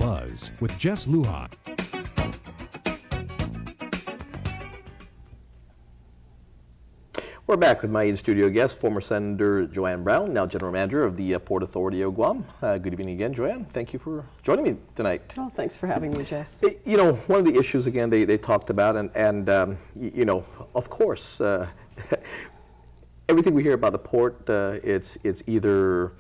Buzz with Jess Lujan. We're back with my in-studio guest, former Senator Joanne Brown, now General Manager of the Port Authority of Guam. Good evening again, Joanne. Thank you for joining me tonight. Oh, thanks for having me, Jess. You know, one of the issues, again, they talked about, you know, of course, everything we hear about the port, it's either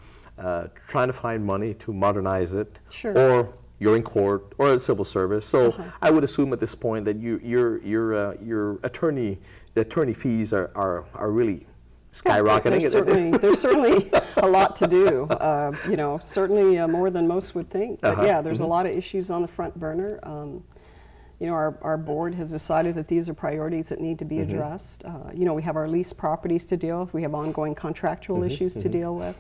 trying to find money to modernize it, sure, or you're in court or a civil service. So I would assume at this point that your attorney fees are really skyrocketing. There's certainly a lot to do. You know, certainly more than most would think. But yeah, there's a lot of issues on the front burner. You know, our board has decided that these are priorities that need to be addressed. You know, we have our leased properties to deal with. We have ongoing contractual issues to deal with.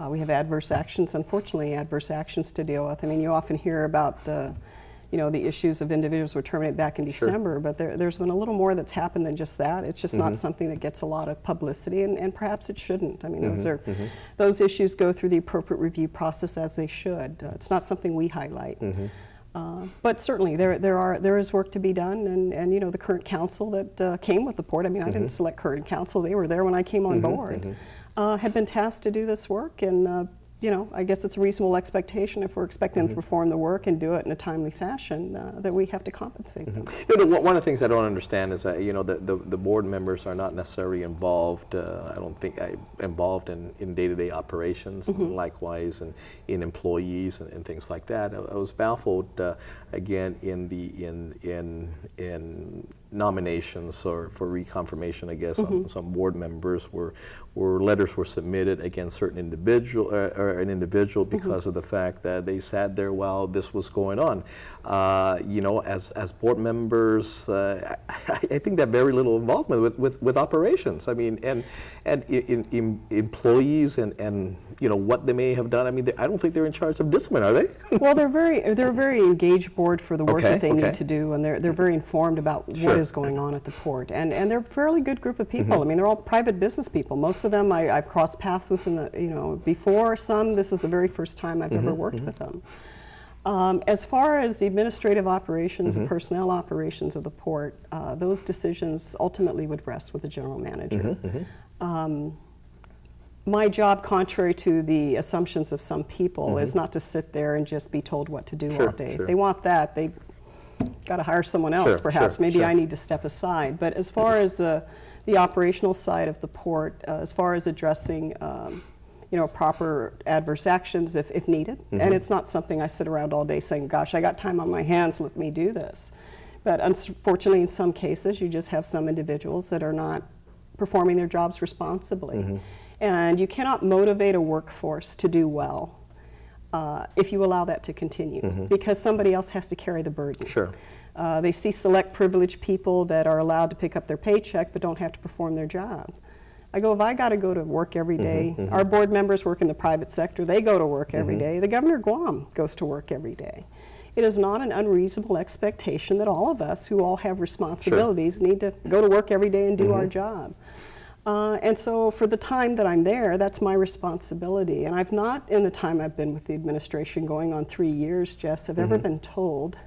We have adverse actions, unfortunately, adverse actions to deal with. I mean, you often hear about you know, the issues of individuals were terminated back in December, but there's been a little more that's happened than just that. It's just not something that gets a lot of publicity, and perhaps it shouldn't. I mean, those issues go through the appropriate review process as they should. It's not something we highlight. But certainly there is work to be done, and you know, the current council that came with the port, I mean, I didn't select current council, they were there when I came on board, had been tasked to do this work, and you know, I guess it's a reasonable expectation if we're expecting them to perform the work and do it in a timely fashion, that we have to compensate them. You know, one of the things I don't understand is that, you know, the board members are not necessarily involved, I don't think, involved in day-to-day operations, and likewise in employees and things like that. I was baffled, again, in nominations or for reconfirmation, I guess, some board members were letters were submitted against certain individual or an individual because of the fact that they sat there while this was going on. You know, as board members, I think they have very little involvement with operations. I mean, and in employees and you know what they may have done. I mean, I don't think they're in charge of discipline, are they? Well, they're a very engaged board for the work that they need to do, and they're very informed about what is going on at the port, and they're a fairly good group of people. I mean, they're all private business people. Most of them I've crossed paths with before. Some, this is the very first time I've ever worked with them. As far as the administrative operations, personnel operations of the port, those decisions ultimately would rest with the general manager. My job, contrary to the assumptions of some people, is not to sit there and just be told what to do all day. If they want that, they got to hire someone else, perhaps. Maybe I need to step aside. But as far as the operational side of the port, as far as addressing you know, proper adverse actions if needed, and it's not something I sit around all day saying, gosh, I got time on my hands, let me do this. But unfortunately, in some cases, you just have some individuals that are not performing their jobs responsibly. And you cannot motivate a workforce to do well if you allow that to continue, because somebody else has to carry the burden. They see select privileged people that are allowed to pick up their paycheck but don't have to perform their job. I go, if I got to go to work every day, our board members work in the private sector, they go to work every day. The governor of Guam goes to work every day. It is not an unreasonable expectation that all of us who all have responsibilities need to go to work every day and do our job. And so for the time that I'm there, that's my responsibility. And I've not, in the time I've been with the administration, going on 3 years, Jess, have ever been told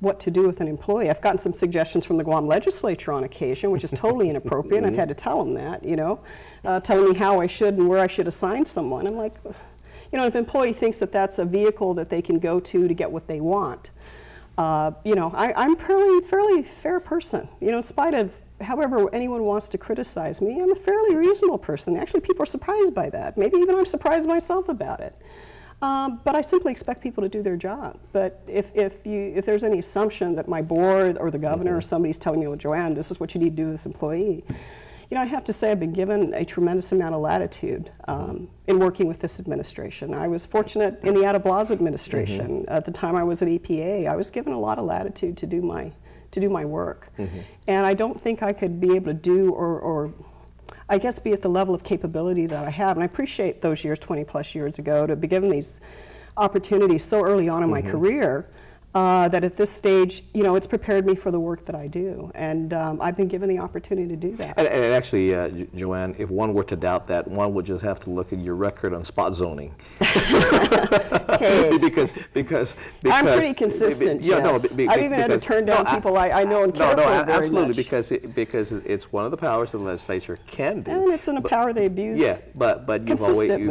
what to do with an employee. I've gotten some suggestions from the Guam legislature on occasion, which is totally inappropriate, and I've had to tell them that, you know, telling me how I should and where I should assign someone. I'm like, you know, if an employee thinks that that's a vehicle that they can go to get what they want, you know, I'm a fairly fair person, you know, in spite of however anyone wants to criticize me, I'm a fairly reasonable person. Actually, people are surprised by that. Maybe even I'm surprised myself about it. But I simply expect people to do their job. But if there's any assumption that my board or the governor or somebody's telling me, well, Joanne, this is what you need to do with this employee, you know, I have to say I've been given a tremendous amount of latitude in working with this administration. I was fortunate in the Atablaza administration. At the time I was at EPA, I was given a lot of latitude to do my work. And I don't think I could be able to do or I guess be at the level of capability that I have. And I appreciate those years, 20 plus years ago, to be given these opportunities so early on in my career. that at this stage, it's prepared me for the work that I do, and I've been given the opportunity to do that. And actually, Joanne, if one were to doubt that, one would just have to look at your record on spot zoning. Hey. because I'm pretty consistent. Yes. I've even had to turn down people I know and care for very absolutely, much. because it's one of the powers that the legislature can do. And it's a power they abuse. Yeah, but you've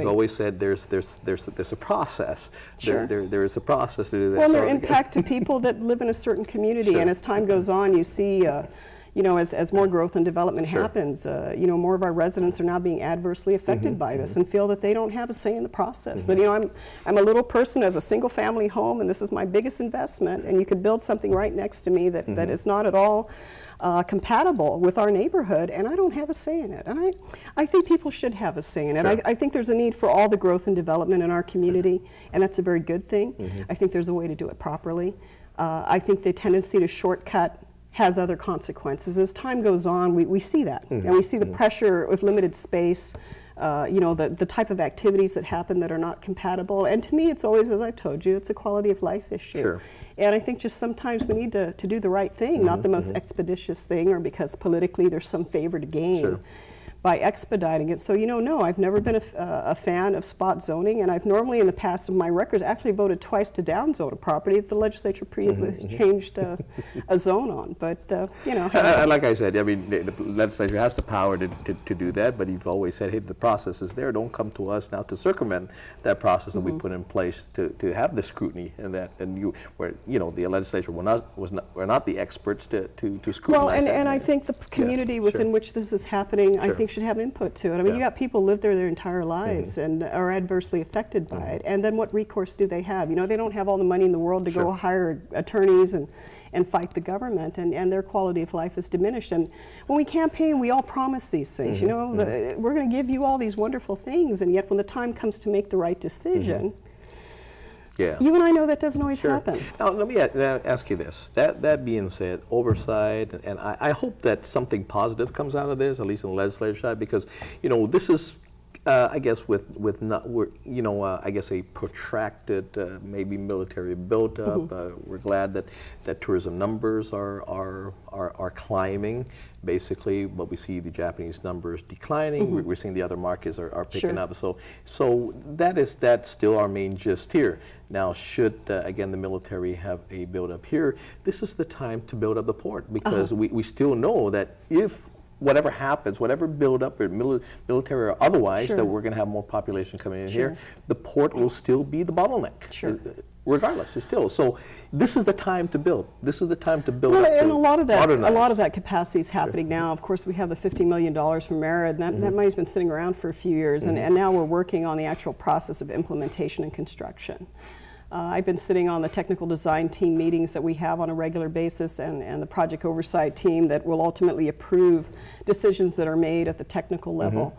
always said there's a process. Sure. There is a process to do that. Well, their impact to people that live in a certain community, Sure. and as time goes on, you see, as more growth and development Sure. happens, more of our residents are now being adversely affected by this and feel that they don't have a say in the process. That, I'm a little person as a single-family home, and this is my biggest investment, and you could build something right next to me that is not at all compatible with our neighborhood, and I don't have a say in it. And I think people should have a say in it. Sure. I think there's a need for all the growth and development in our community, and that's a very good thing. I think there's a way to do it properly. I think the tendency to shortcut has other consequences. As time goes on, we see that, and we see the pressure with limited space, the type of activities that happen that are not compatible. And to me, it's always, as I told you, it's a quality of life issue. Sure. And I think just sometimes we need to do the right thing, not the most expeditious thing, or because politically there's some favor to gain. Sure. By expediting it. So, no, I've never been a fan of spot zoning, and I've normally in the past of my records actually voted twice to downzone a property that the legislature previously changed a zone on. But, And like I said, I mean, the legislature has the power to do that, but you've always said, hey, the process is there. Don't come to us now to circumvent that process that we put in place to have the scrutiny and that, the legislature were not the experts to scrutinize. Well, that. and I think the community within which this is happening, I think should have input to it. I mean, you got people live there their entire lives and are adversely affected by it. And then what recourse do they have? They don't have all the money in the world to go hire attorneys and fight the government, and their quality of life is diminished. And when we campaign, we all promise these things. We're going to give you all these wonderful things, and yet when the time comes to make the right decision, yeah. you and I know that doesn't always happen. Now, let me ask you this. That being said, oversight, and I hope that something positive comes out of this, at least on the legislative side, because, this is, I guess, I guess a protracted, maybe military buildup. We're glad that tourism numbers are climbing. Basically, but we see the Japanese numbers declining. We're seeing the other markets are picking up. So that's still our main gist here. Now, should again the military have a build-up here, this is the time to build up the port, because we still know that if whatever happens, whatever build-up, or military or otherwise, that we're going to have more population coming in here, the port will still be the bottleneck. Regardless, it's still. So this is the time to build. This is the time to build up. And a lot of that capacity is happening now. Of course, we have the $50 million from MERIT, and that money's been sitting around for a few years, and now we're working on the actual process of implementation and construction. I've been sitting on the technical design team meetings that we have on a regular basis, and the project oversight team that will ultimately approve decisions that are made at the technical level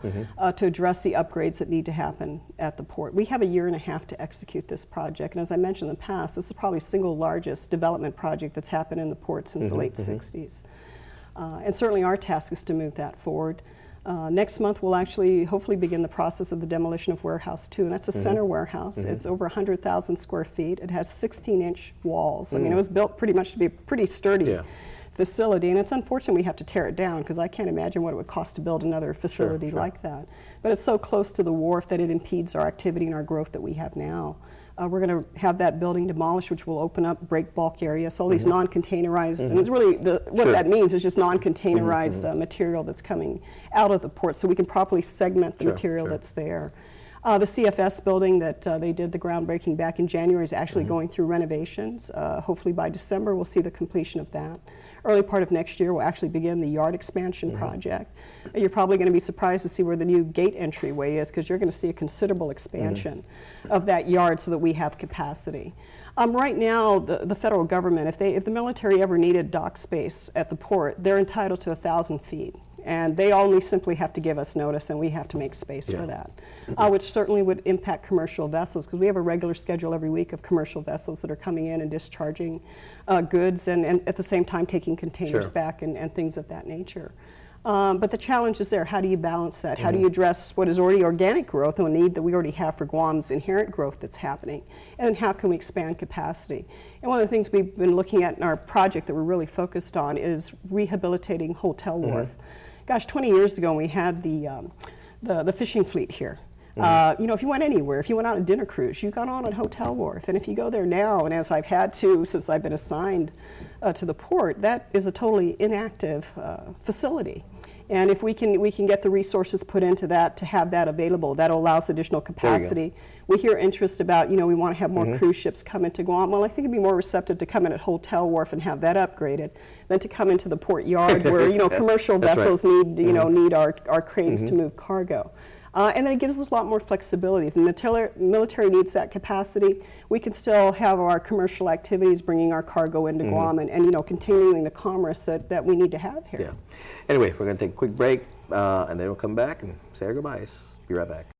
to address the upgrades that need to happen at the port. We have a year and a half to execute this project, and as I mentioned in the past, this is probably the single largest development project that's happened in the port since the late 60s. And certainly our task is to move that forward. Next month, we'll actually hopefully begin the process of the demolition of Warehouse 2, and that's a center warehouse. It's over 100,000 square feet. It has 16-inch walls. I mean, it was built pretty much to be a pretty sturdy facility, and it's unfortunate we have to tear it down, because I can't imagine what it would cost to build another facility like that. But it's so close to the wharf that it impedes our activity and our growth that we have now. We're going to have that building demolished, which will open up break bulk areas, so all these non-containerized, and it's really, what that means is just non-containerized material that's coming out of the port, so we can properly segment the material that's there. The CFS building that they did the groundbreaking back in January is actually going through renovations. Hopefully by December we'll see the completion of that. Early part of next year we'll actually begin the yard expansion project. You're probably going to be surprised to see where the new gate entryway is, because you're going to see a considerable expansion of that yard so that we have capacity. Right now, the federal government, if the military ever needed dock space at the port, they're entitled to 1,000 feet. And they only simply have to give us notice, and we have to make space for that, which certainly would impact commercial vessels, because we have a regular schedule every week of commercial vessels that are coming in and discharging goods, and at the same time taking containers back and things of that nature. But the challenge is there. How do you balance that? How do you address what is already organic growth and a need that we already have for Guam's inherent growth that's happening? And how can we expand capacity? And one of the things we've been looking at in our project that we're really focused on is rehabilitating Hotel Wharf. Gosh, 20 years ago we had the fishing fleet here. You know, if you went anywhere, if you went on a dinner cruise, you got on at Hotel Wharf. And if you go there now, and as I've had to since I've been assigned to the port, that is a totally inactive facility. And if we can get the resources put into that to have that available, that allows additional capacity. We hear interest about, you know, we want to have more cruise ships come into Guam. Well, I think it'd be more receptive to come in at Hotel Wharf and have that upgraded than to come into the port yard where, you know, commercial vessels need, you know, need our cranes to move cargo. And then it gives us a lot more flexibility. If the military needs that capacity, we can still have our commercial activities bringing our cargo into Guam and you know, continuing the commerce that we need to have here. Yeah. Anyway, we're going to take a quick break, and then we'll come back and say our goodbyes. Be right back.